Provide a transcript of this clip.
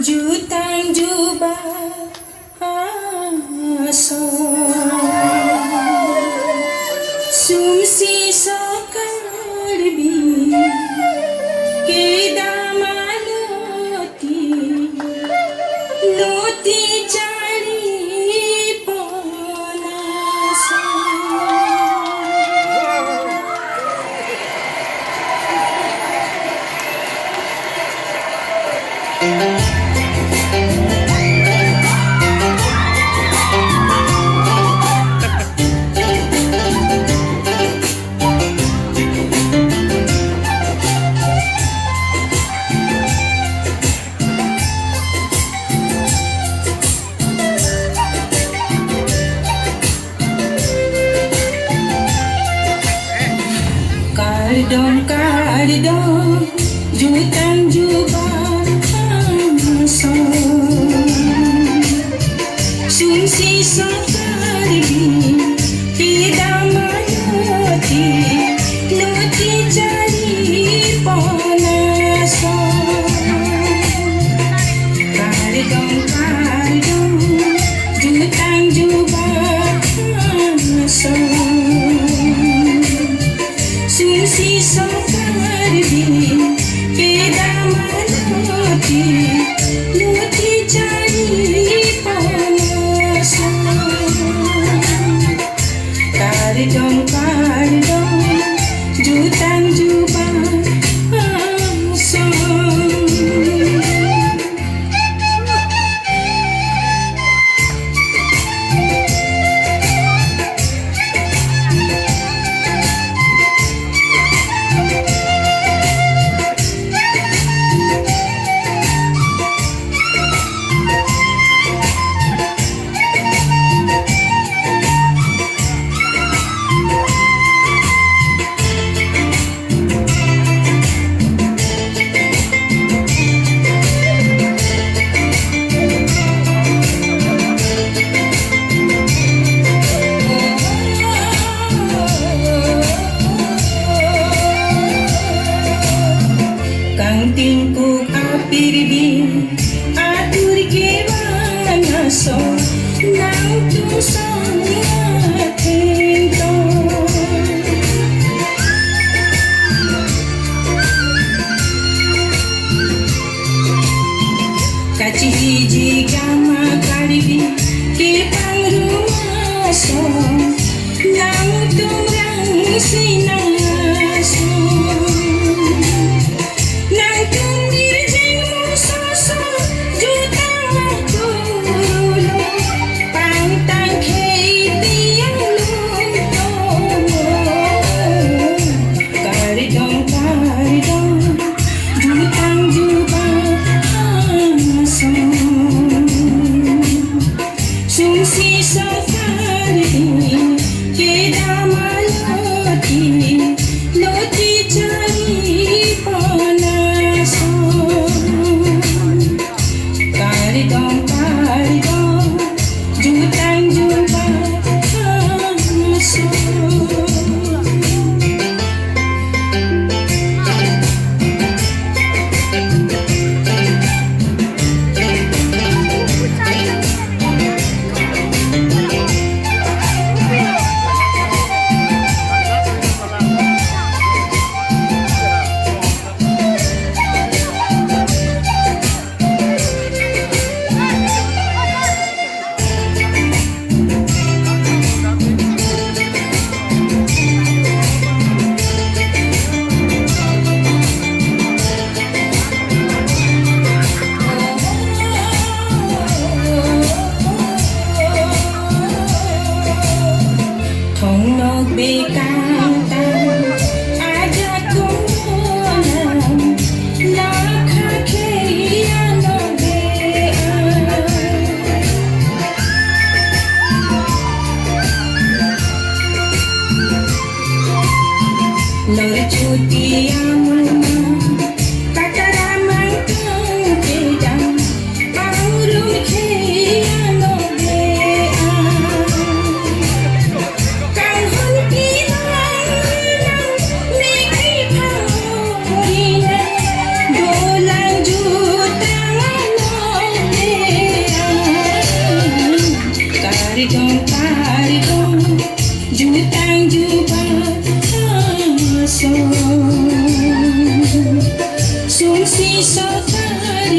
Jutang jubah sumsi sokalbi kedamaloti loti cari ponasa. Kardong jutang jubah sumsi sokalbi kedamaloti loti cari ponasa. Kardong jutang jubah sumsi sokalbi kedamaloti loti cari ponasa. Kardong jutang jubah kang tingkuk apirbi atur kewana so nang tusang atento kaci hiji gama karibi ke pangrumah so nang turang sinaso. Sumsi sokalbi kedamaloti loti cari ponasa. Kardong jutang jubah bekantang ajak kumonan lakha keiano bean lor cuti amuna kataramang kedang aurun keiano bean শুনছি সকার